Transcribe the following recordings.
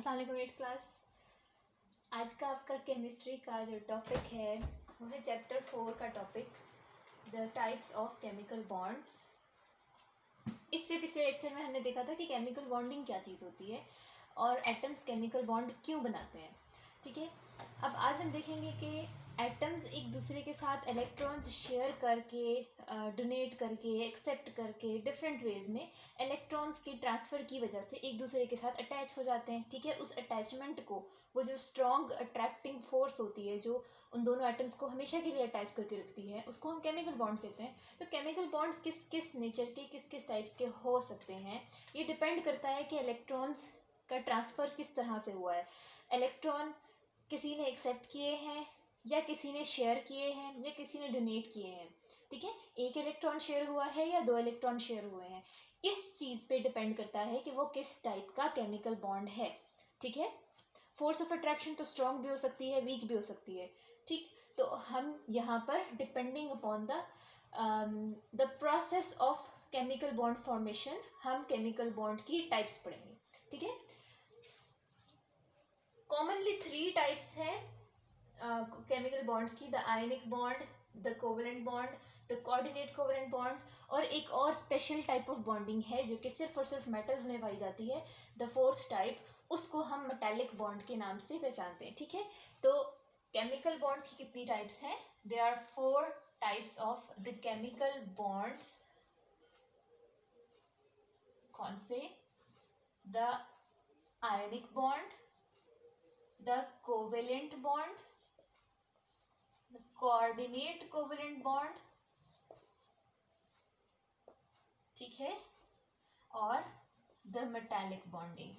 अस्सलाम वालेकुम eighth class. आज का आपका केमिस्ट्री का जो टॉपिक है वो है चैप्टर 4 का topic, the types of chemical bonds. इससे पिछले लेक्चर में हमने देखा था कि केमिकल बॉन्डिंग क्या चीज़ होती है और एटम्स केमिकल बॉन्ड क्यों बनाते हैं। ठीक है, अब आज हम देखेंगे कि एटम्स एक दूसरे के साथ इलेक्ट्रॉन्स शेयर करके, डोनेट करके, एक्सेप्ट करके डिफरेंट वेज में इलेक्ट्रॉन्स के ट्रांसफ़र की वजह से एक दूसरे के साथ अटैच हो जाते हैं। ठीक है, उस अटैचमेंट को, वो जो स्ट्रॉन्ग अट्रैक्टिंग फोर्स होती है जो उन दोनों एटम्स को हमेशा के लिए अटैच करके रखती है, उसको हम केमिकल बॉन्ड कहते हैं। तो केमिकल बॉन्ड्स किस किस नेचर के, किस किस टाइप्स के हो सकते हैं, ये डिपेंड करता है कि इलेक्ट्रॉन्स का ट्रांसफ़र किस तरह से हुआ है। इलेक्ट्रॉन किसी ने एक्सेप्ट किए हैं या किसी ने शेयर किए हैं या किसी ने डोनेट किए हैं। ठीक है, एक इलेक्ट्रॉन शेयर हुआ है या दो इलेक्ट्रॉन शेयर हुए हैं, इस चीज़ पे डिपेंड करता है कि वो किस टाइप का केमिकल बॉन्ड है। ठीक है, फोर्स ऑफ अट्रैक्शन तो स्ट्रॉन्ग भी हो सकती है, वीक भी हो सकती है। ठीक, तो हम यहाँ पर depending upon the process of chemical bond formation हम केमिकल बॉन्ड की टाइप्स पढ़ेंगे। ठीक है, कॉमनली 3 टाइप्स हैं केमिकल बॉन्ड्स की, the ionic bond, the covalent bond, the coordinate covalent bond, और एक और स्पेशल टाइप ऑफ बॉन्डिंग है जो कि सिर्फ और सिर्फ मेटल्स में पाई जाती है, द 4th टाइप, उसको हम मेटालिक बॉन्ड के नाम से पहचानते हैं। ठीक है, तो केमिकल बॉन्ड्स की कितनी टाइप्स हैं? There are 4 types of the chemical bonds. कौन से? The ionic bond, the covalent bond, the coordinate covalent bond, ठीक है, और the metallic bonding।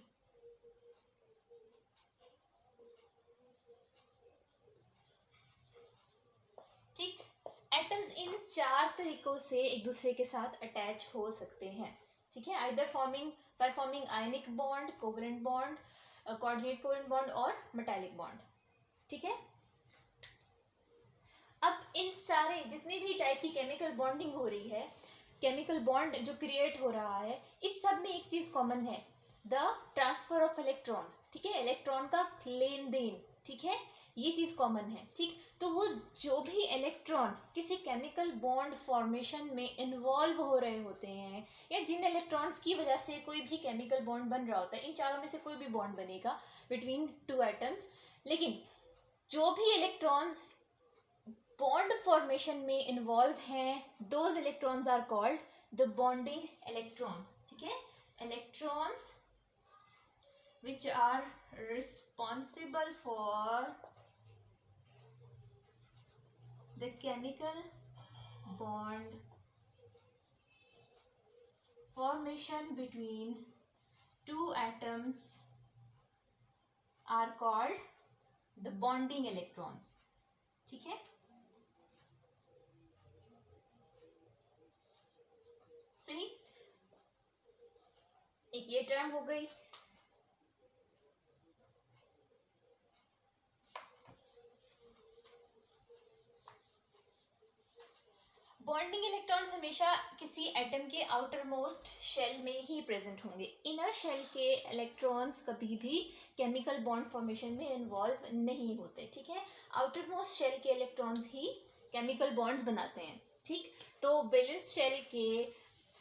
ठीक, एटम्स इन 4 तरीकों से एक दूसरे के साथ अटैच हो सकते हैं। ठीक है, either forming ionic bond, covalent bond, coordinate covalent bond और मेटालिक बॉन्ड। ठीक है, अब इन सारे जितने भी टाइप की केमिकल बॉन्डिंग हो रही है, केमिकल बॉन्ड जो क्रिएट हो रहा है, इस सब में एक चीज कॉमन है, द ट्रांसफर ऑफ इलेक्ट्रॉन। ठीक है, इलेक्ट्रॉन का लेन देन। ठीक है, ये चीज कॉमन है। ठीक, तो वो जो भी इलेक्ट्रॉन किसी केमिकल बॉन्ड फॉर्मेशन में इन्वॉल्व हो रहे होते हैं, या जिन इलेक्ट्रॉन्स की वजह से कोई भी केमिकल बॉन्ड बन रहा होता है, इन चारों में से कोई भी बॉन्ड बनेगा बिटवीन 2 एटम्स, लेकिन जो भी इलेक्ट्रॉन्स बॉन्ड फॉर्मेशन में इन्वॉल्व हैं, those electrons are called the bonding electrons. ठीक है, electrons which are responsible for the chemical bond formation between 2 atoms are called the bonding electrons। ठीक है, सही, एक ये टर्म हो गई। बॉन्डिंग इलेक्ट्रॉन्स हमेशा किसी एटम के आउटर मोस्ट शेल में ही प्रेजेंट होंगे। इनर शेल के इलेक्ट्रॉन्स कभी भी केमिकल बॉन्ड फॉर्मेशन में इन्वॉल्व नहीं होते। ठीक है, आउटर मोस्ट शेल के इलेक्ट्रॉन्स ही केमिकल बॉन्ड्स बनाते हैं। ठीक, तो वैलेंस शेल के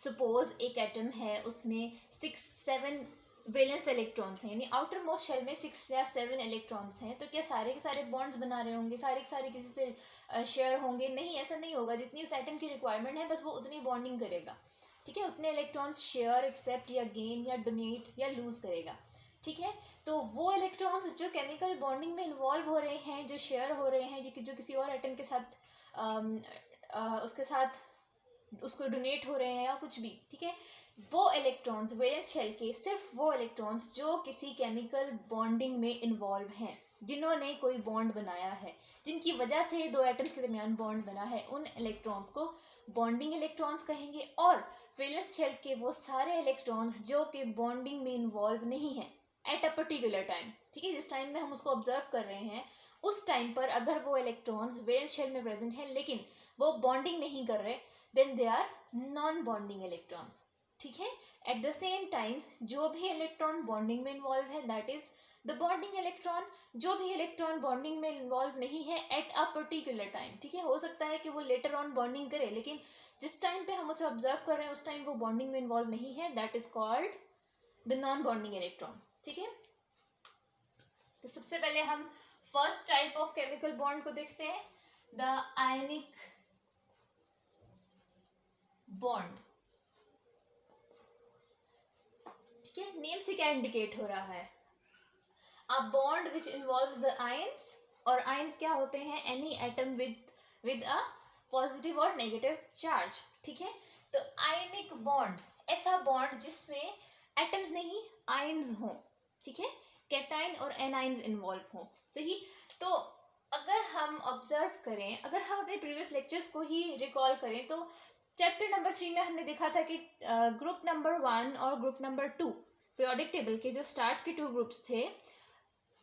सपोज एक एटम है, उसमें 6-7 वैलेंस इलेक्ट्रॉन्स हैं, यानी आउटर मोस्ट शेल में 6 या 7 इलेक्ट्रॉन्स हैं, तो क्या सारे के सारे बॉन्ड्स बना रहे होंगे, सारे के सारे किसी से शेयर होंगे? नहीं, ऐसा नहीं होगा। जितनी उस एटम की रिक्वायरमेंट है बस वो उतनी बॉन्डिंग करेगा। ठीक है, उतने इलेक्ट्रॉन्स शेयर, एक्सेप्ट या गेन या डोनेट या लूज करेगा। ठीक है, तो वो इलेक्ट्रॉन्स जो केमिकल बॉन्डिंग में इन्वॉल्व हो रहे हैं, जो शेयर हो रहे हैं, जो किसी और एटम के साथ उसके साथ उसको डोनेट हो रहे हैं या कुछ भी, ठीक है, वो इलेक्ट्रॉन्स वैलेंस शेल के सिर्फ वो इलेक्ट्रॉन्स जो किसी केमिकल बॉन्डिंग में इन्वॉल्व हैं, जिन्होंने कोई बॉन्ड बनाया है, जिनकी वजह से दो एटम्स के दरमियान बॉन्ड बना है, उन इलेक्ट्रॉन्स को बॉन्डिंग इलेक्ट्रॉन्स कहेंगे। और वैलेंस शेल के वो सारे इलेक्ट्रॉन्स जो कि बॉन्डिंग में इन्वॉल्व नहीं है एट अ पर्टिकुलर टाइम। ठीक है, जिस टाइम में हम उसको ऑब्जर्व कर रहे हैं, उस टाइम पर अगर वो इलेक्ट्रॉन्स वैलेंस शेल में प्रेजेंट है लेकिन वो बॉन्डिंग नहीं कर रहे, then they are non bonding electrons. ठीक है, एट द सेम टाइम जो भी इलेक्ट्रॉन बॉन्डिंग में इन्वॉल्व है, that is the bonding electron, जो भी इलेक्ट्रॉन बॉन्डिंग में इन्वॉल्व नहीं है एट अ पर्टिकुलर टाइम, ठीक है, हो सकता है कि वो लेटर ऑन बॉन्डिंग करे, लेकिन जिस टाइम पे हम उसे ऑब्जर्व कर रहे हैं उस टाइम वो बॉन्डिंग में इन्वॉल्व नहीं है, that is called the non bonding electron, ठीक है। तो सबसे पहले हम first type of chemical bond को देखते हैं, द आयनिक बॉन्ड, ठीक है। नेम से क्या इंडिकेट हो रहा है, a bond which involves the ions, और आयंस क्या होते हैं, any atom with a positive और नेगेटिव चार्ज, ठीक है। तो आयनिक बॉन्ड ऐसा बॉन्ड जिसमें एटम्स नहीं आयंस हो, ठीक है, कैटाइन और एनाइंस इन्वॉल्व हो, सही। तो अगर हम ऑब्जर्व करें, अगर हम अपने प्रीवियस लेक्चर्स को ही रिकॉल करें, तो चैप्टर नंबर 3 में हमने देखा था कि ग्रुप नंबर 1 और ग्रुप नंबर 2 पीरियोडिक टेबल के जो स्टार्ट के 2 ग्रुप्स थे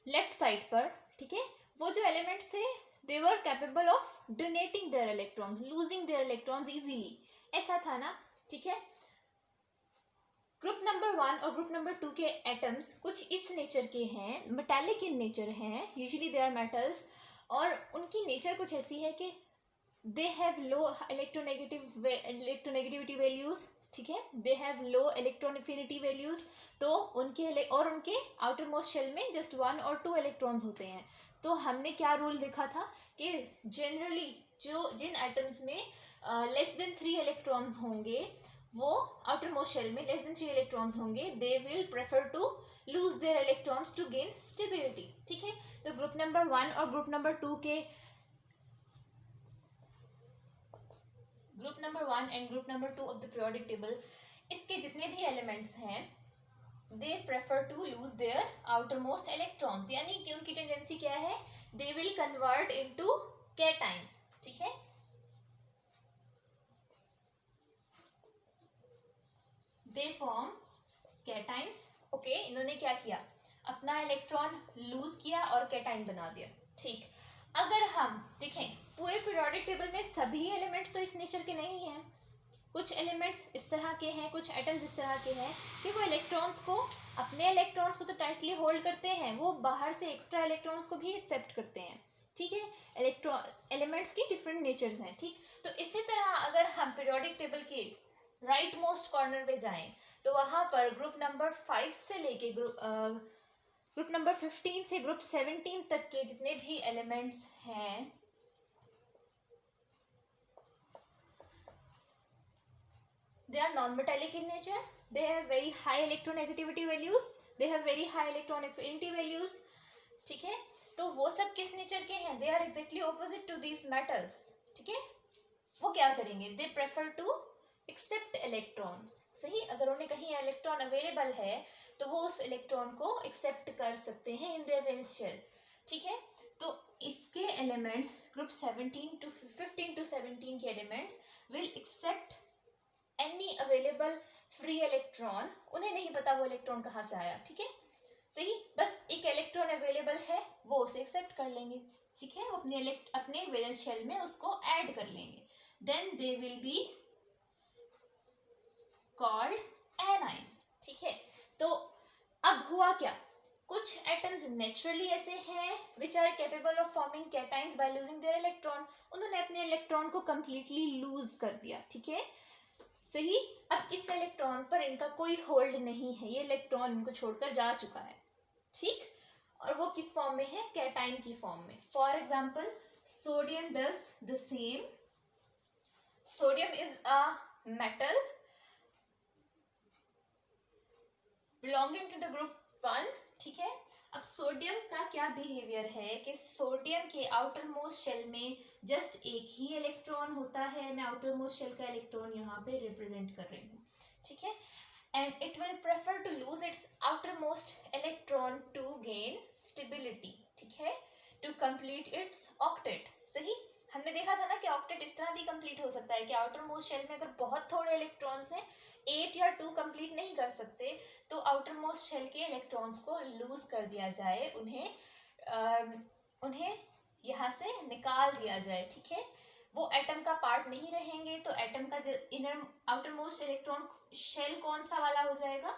लेफ्ट साइड पर, ठीक है, वो जो एलिमेंट्स थे they were capable of donating their electrons, losing their electrons easily, ऐसा था ना, ठीक है। ग्रुप नंबर 1 और ग्रुप नंबर 2 के एटम्स कुछ इस नेचर के हैं, मेटालिक इन नेचर हैं, यूजुअली दे आर मेटल्स, और उनकी नेचर कुछ ऐसी है कि they have low electronegativity values, ठीक है, they have low electron affinity values, तो उनके आउटर मोस्ट शेल में जस्ट 1 और 2 इलेक्ट्रॉन्स होते हैं। तो हमने क्या रूल देखा था कि जनरली जिन एटम्स में लेस देन 3 इलेक्ट्रॉन्स होंगे, वो आउटर मोस्ट शेल में लेस देन 3 इलेक्ट्रॉन्स होंगे, they will prefer to lose their electrons to gain stability, ठीक है। तो ग्रुप नंबर 1 और ग्रुप नंबर 2 के group number 1 and group number 2 of the periodic table, इसके जितने भी एलिमेंट्स हैं they prefer to lose their outer most electrons, यानी कि उनकी टेंडेंसी क्या है, they will convert into cations, ठीक है। दे फॉर्म कैटाइंस, ओके, इन्होंने क्या किया, अपना इलेक्ट्रॉन लूज किया और कैटाइन बना दिया, ठीक। अगर हम देखें पूरे पीरियोडिक टेबल में सभी एलिमेंट्स तो इस नेचर के नहीं हैं, कुछ एलिमेंट्स इस तरह के हैं, कुछ एटम्स इस तरह के हैं कि वो इलेक्ट्रॉन्स को, अपने इलेक्ट्रॉन्स को तो टाइटली होल्ड करते हैं, वो बाहर से एक्स्ट्रा इलेक्ट्रॉन्स को भी एक्सेप्ट करते हैं, ठीक है। एलिमेंट्स की डिफरेंट नेचर्स हैं, ठीक। तो इसी तरह अगर हम पीरियोडिक टेबल के राइट मोस्ट कॉर्नर पे जाएं तो वहां पर ग्रुप नंबर 5 से लेके ग्रुप नंबर 15 से ग्रुप 17 तक के जितने भी एलिमेंट्स हैं they are non-metallic in nature, they have very high electronegativity values, they have very high electron affinity values, ठीक है। तो वो सब किस नेचर के हैं, they are exactly opposite to these metals, ठीक है। वो क्या करेंगे, they prefer to accept electrons, सही, अगर उन्हें कहीं इलेक्ट्रॉन अवेलेबल है तो वो उस इलेक्ट्रॉन को एक्सेप्ट कर सकते हैं इन देयर वैलेंस शेल, ठीक है। तो इसके एलिमेंट्स ग्रुप 15 to 17 के elements will accept any available free electron, उन्हें नहीं पता वो इलेक्ट्रॉन कहाँ से आया, ठीक है, सही, बस एक इलेक्ट्रॉन अवेलेबल है वो उसे एक्सेप्ट कर लेंगे, ठीक है, वो अपने वैलेंस शेल में उसको ऐड कर लेंगे, then they will be called anions, ठीक है। तो अब हुआ क्या, कुछ एटम्स नेचुरली ऐसे हैं which are capable of forming cations by losing their electron, उन्होंने अपने इलेक्ट्रॉन को कंप्लीटली लूज कर दिया, ठीक है, सही। अब इस इलेक्ट्रॉन पर इनका कोई होल्ड नहीं है, ये इलेक्ट्रॉन इनको छोड़कर जा चुका है, ठीक, और वो किस फॉर्म में है, कैटाइन की फॉर्म में। For example sodium does the same, sodium is a metal belonging to the group 1, ठीक है। अब सोडियम का क्या बिहेवियर है कि सोडियम के आउटर मोस्ट शेल में जस्ट एक ही इलेक्ट्रॉन होता है, मैं आउटर मोस्ट शेल का इलेक्ट्रॉन यहाँ पे रिप्रेजेंट कर रही हूँ, ठीक है, and it will prefer to lose its outer most electron to gain stability, ठीक है, टू कंप्लीट इट्स ऑक्टेट, सही। हमने देखा था ना कि ऑक्टेट इस तरह भी कंप्लीट हो सकता है कि आउटर मोस्ट शेल में अगर बहुत थोड़े इलेक्ट्रॉन्स हैं, 8 या 2 कंप्लीट नहीं कर सकते, तो आउटर मोस्ट शेल के इलेक्ट्रॉन्स को लूज कर दिया जाए, उन्हें यहाँ से निकाल दिया जाए, ठीक है, वो एटम का पार्ट नहीं रहेंगे, तो एटम का inner outer most electron shell कौन सा वाला हो जाएगा,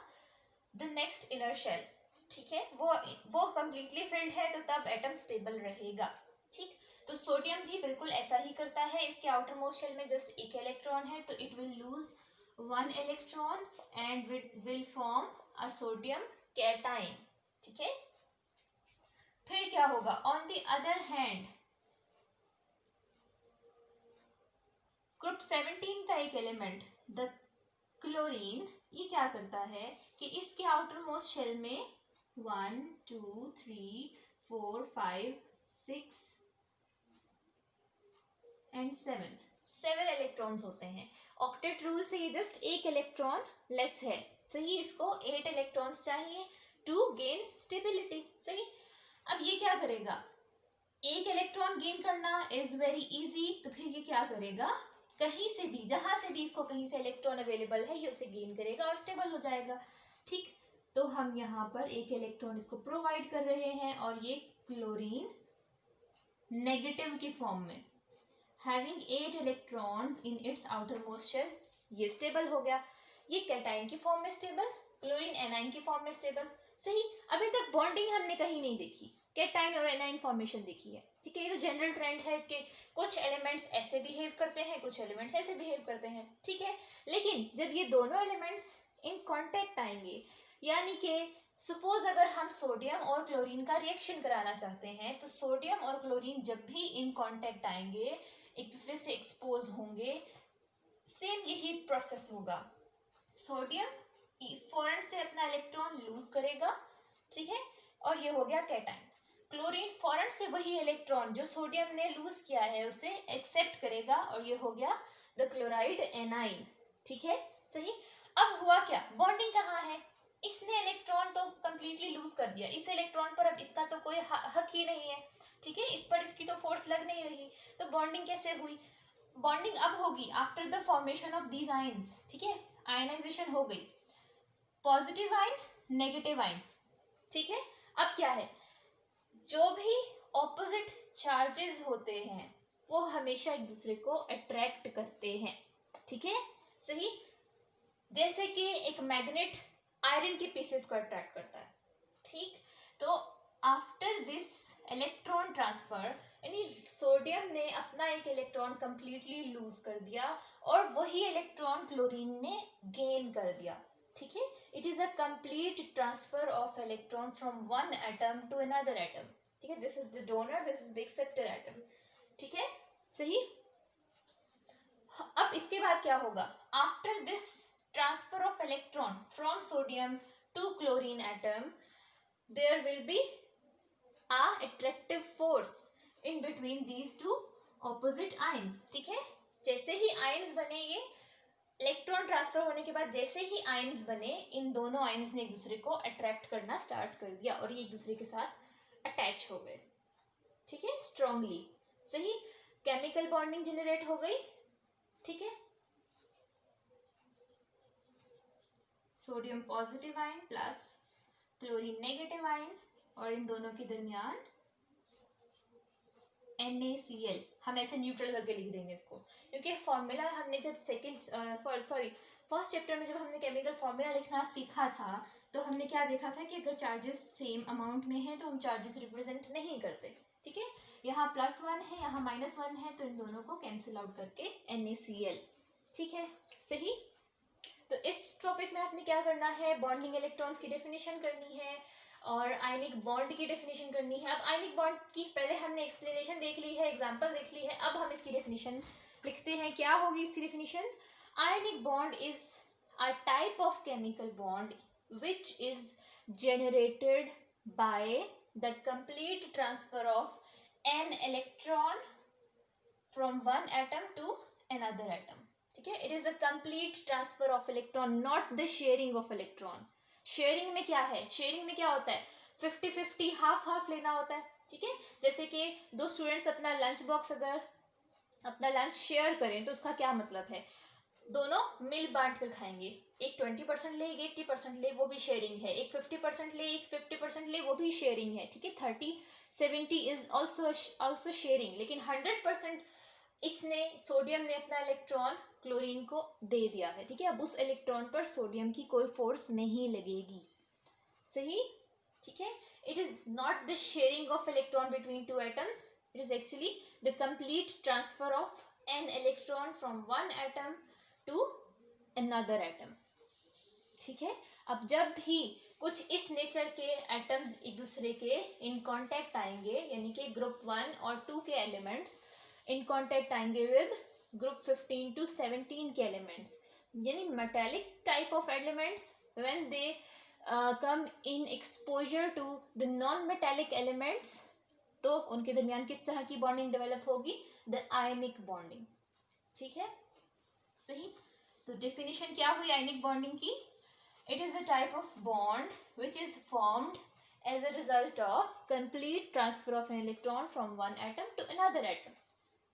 द नेक्स्ट इनर शेल, ठीक है, वो कंप्लीटली फिल्ड है तो तब एटम स्टेबल रहेगा। ठीक, तो सोडियम भी बिल्कुल ऐसा ही करता है, इसके आउटर मोस्ट शेल में जस्ट एक इलेक्ट्रॉन है तो it will lose one electron and will form a sodium cation. ठीक है, फिर क्या होगा, on the other hand group 17 का एक एलिमेंट द क्लोरीन, ये क्या करता है कि इसके आउटर मोस्ट शेल में 1 2 3 4 5 6 एंड 7 इलेक्ट्रॉन्स होते हैं। ऑक्टेट रूल से ये जस्ट एक इलेक्ट्रॉन लेस है, सही, इसको 8 इलेक्ट्रॉन्स चाहिए टू गेन स्टेबिलिटी। सही, अब ये क्या करेगा, एक इलेक्ट्रॉन गेन करना इज वेरी इजी, तो फिर ये क्या करेगा, कहीं से भी, जहां से भी इसको कहीं से इलेक्ट्रॉन अवेलेबल है ये उसे गेन करेगा और स्टेबल हो जाएगा। ठीक, तो हम यहाँ पर एक इलेक्ट्रॉन इसको प्रोवाइड कर रहे हैं और ये क्लोरीन नेगेटिव की फॉर्म में having 8 electrons in its outermost shell, ये स्टेबल हो गया। ये कैटाइन की फॉर्म में स्टेबल, क्लोरीन एनाइन की फॉर्म में स्टेबल। सही, अभी तक बॉन्डिंग हमने कहीं नहीं देखी, कैटाइन और एनाइन फॉर्मेशन देखी है। ठीक है, ये तो जनरल ट्रेंड है कि कुछ एलिमेंट्स ऐसे बिहेव करते हैं, कुछ एलिमेंट्स ऐसे बिहेव करते हैं। ठीक है, लेकिन जब ये दोनों एलिमेंट्स इन कांटेक्ट आएंगे, यानी कि सपोज अगर हम सोडियम और क्लोरीन का रिएक्शन कराना चाहते हैं, तो सोडियम और क्लोरीन जब भी इन कांटेक्ट आएंगे, एक दूसरे से एक्सपोज होंगे, सेम यही प्रोसेस होगा। सोडियम फौरन से अपना इलेक्ट्रॉन लूज करेगा, ठीक है, और ये हो गया कैटाइन। क्लोरीन फौरन से वही इलेक्ट्रॉन जो सोडियम ने लूज किया है उसे एक्सेप्ट करेगा और ये हो गया द क्लोराइड एनाइन। ठीक है, सही। अब हुआ क्या, बॉन्डिंग कहाँ है, इसने इलेक्ट्रॉन तो कंप्लीटली लूज कर दिया, इस इलेक्ट्रॉन पर अब इसका तो कोई हक ही नहीं है। ठीक है, इस पर इसकी तो फोर्स लग नहीं रही, तो बॉन्डिंग कैसे हुई, बॉन्डिंग अब होगी after the formation of these ions. ठीक है, आयनाइजेशन हो गई, पॉजिटिव आयन नेगेटिव आयन। ठीक है, अब क्या है, जो भी ऑपोजिट चार्जेस होते हैं वो हमेशा एक दूसरे को अट्रैक्ट करते हैं। ठीक है, सही, जैसे कि एक मैग्नेट आयरन के पीसेस को अट्रैक्ट करता है। ठीक, तो आफ्टर दिस इलेक्ट्रॉन ट्रांसफर, यानी सोडियम ने अपना एक इलेक्ट्रॉन कंप्लीटली लूज कर दिया और वही इलेक्ट्रॉन क्लोरीन ने गेन कर दिया। ठीक है, it is a complete transfer of electron from one atom to another atom. ठीक है, this is the donor, this is the acceptor atom. ठीक है, सही। अब इसके बाद क्या होगा, after this transfer of electron from sodium to chlorine atom, there will be a attractive force in between these two opposite ions। ठीक है, जैसे ही आयंस बने, ये इलेक्ट्रॉन ट्रांसफर होने के बाद जैसे ही आयंस बने, इन दोनों आयंस ने एक दूसरे को अट्रैक्ट करना स्टार्ट कर दिया और ये एक दूसरे के साथ अटैच हो गए। ठीक है, स्ट्रांगली, सही, केमिकल बॉन्डिंग जनरेट हो गई। ठीक है, sodium positive ion plus chlorine negative ion और इन दोनों के दरमियान NaCl, हम ऐसे न्यूट्रल करके लिख देंगे इसको, क्योंकि फॉर्मूला हमने जब फर्स्ट चैप्टर में जब हमने केमिकल फॉर्मूला लिखना सीखा था तो हमने क्या देखा था कि अगर चार्जेस सेम अमाउंट में है तो हम चार्जेस रिप्रेजेंट नहीं करते। ठीक है, यहाँ +1 है, यहाँ -1 है, तो इन दोनों को कैंसिल आउट करके NaCl। ठीक है, सही। तो इस टॉपिक में आपने क्या करना है, बॉन्डिंग इलेक्ट्रॉन्स की डेफिनेशन करनी है और आयनिक बॉन्ड की डेफिनेशन करनी है। अब आयनिक बॉन्ड की पहले हमने एक्सप्लेनेशन देख ली है, एग्जांपल देख ली है, अब हम इसकी डेफिनेशन लिखते हैं। क्या होगी इसकी definition, ionic bond is a type of chemical bond which is generated by the complete transfer of an electron from one atom to another atom। ठीक है, it is a complete transfer of electron, not the sharing of electron। Sharing में क्या है, sharing में क्या होता है, 50-50 half लेना होता है। ठीक है, जैसे कि दो स्टूडेंट्स अपना लंच बॉक्स अगर अपना लंच शेयर करें तो उसका क्या मतलब है, दोनों मिल बांट कर खाएंगे, एक 20% ले, एक 80% ले, वो भी शेयरिंग है, एक 50% ले, एक 50% ले, वो भी शेयरिंग है। ठीक है, 30-70 इज ऑल्सो शेयरिंग, लेकिन 100% इसने सोडियम ने अपना इलेक्ट्रॉन क्लोरीन को दे दिया है। ठीक है, अब उस इलेक्ट्रॉन पर सोडियम की कोई फोर्स नहीं लगेगी। सही, ठीक है. It is not the sharing of electron between two atoms. It is actually the complete transfer of an electron from one atom to another atom. ठीक है. अब जब भी कुछ इस नेचर के एटम्स एक दूसरे के इन कांटेक्ट आएंगे, यानी कि ग्रुप 1 और 2 के एलिमेंट्स इन कांटेक्ट आएंगे विद ग्रुप 15 to 17 के एलिमेंट्स, यानी metallic type of elements, when they come in exposure to the non metallic elements, तो उनके दरमियान किस तरह की बॉन्डिंग डेवलप होगी? The ionic bonding. ठीक है, सही. तो डेफिनेशन क्या हुई आयनिक बॉन्डिंग की? It is a type of bond which is formed as a result of complete transfer of an electron from one atom to another atom.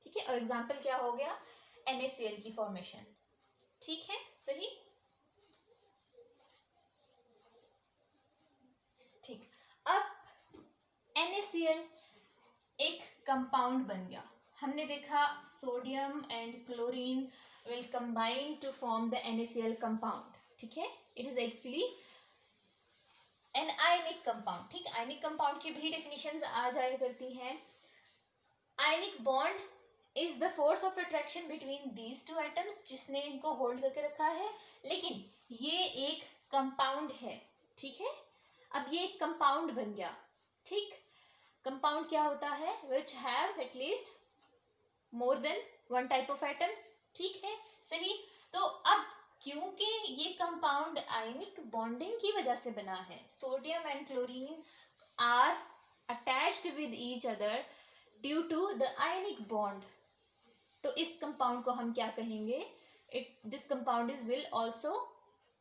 ठीक है, और एग्जाम्पल क्या हो गया? NaCl की फॉर्मेशन. ठीक है, सही. ठीक. अब NaCl एक कंपाउंड बन गया. हमने देखा sodium and chlorine will combine to form the NaCl compound. ठीक है, it is actually an ionic compound. ठीक, आयनिक कंपाउंड की भी डेफिनेशंस आ जाया करती हैं. Ionic bond is the force of attraction between these two atoms, जिसने इनको होल्ड करके रखा है, लेकिन ये एक कंपाउंड है. ठीक है, अब ये एक कंपाउंड बन गया. ठीक, कंपाउंड क्या होता है? Which have at least more than one type of atoms. ठीक है, सही. तो अब क्योंकि ये कंपाउंड आयनिक बॉन्डिंग की वजह से बना है, sodium and chlorine are attached with each other due to the ionic bond, तो इस कंपाउंड को हम क्या कहेंगे? This compound is will also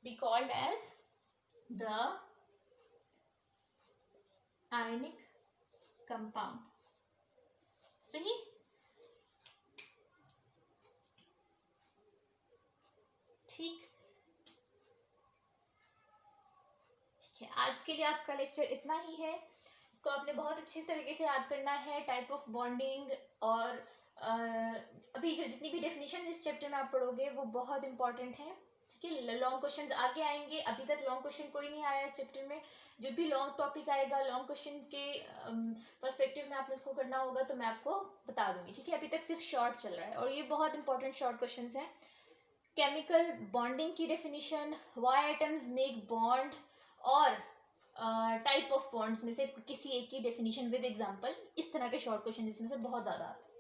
be called as the ionic compound. सही. ठीक है, आज के लिए आपका लेक्चर इतना ही है. इसको आपने बहुत अच्छे तरीके से याद करना है, टाइप ऑफ बॉन्डिंग, और अभी जो जितनी भी डेफिनेशन इस चैप्टर में आप पढ़ोगे वो बहुत इंपॉर्टेंट है. ठीक है, लॉन्ग क्वेश्चंस आगे आएंगे. अभी तक लॉन्ग क्वेश्चन कोई नहीं आया इस चैप्टर में. जब भी लॉन्ग टॉपिक आएगा, लॉन्ग क्वेश्चन के पर्सपेक्टिव में आपने इसको करना होगा तो मैं आपको बता दूंगी. ठीक है, अभी तक सिर्फ शॉर्ट चल रहा है और ये बहुत इंपॉर्टेंट शॉर्ट क्वेश्चन हैं. केमिकल बॉन्डिंग की definition, why atoms make bond, और टाइप ऑफ बॉन्ड्स में से किसी एक की डेफिनेशन विद एग्जांपल, इस तरह के शॉर्ट क्वेश्चन इसमें से बहुत ज़्यादा आते हैं.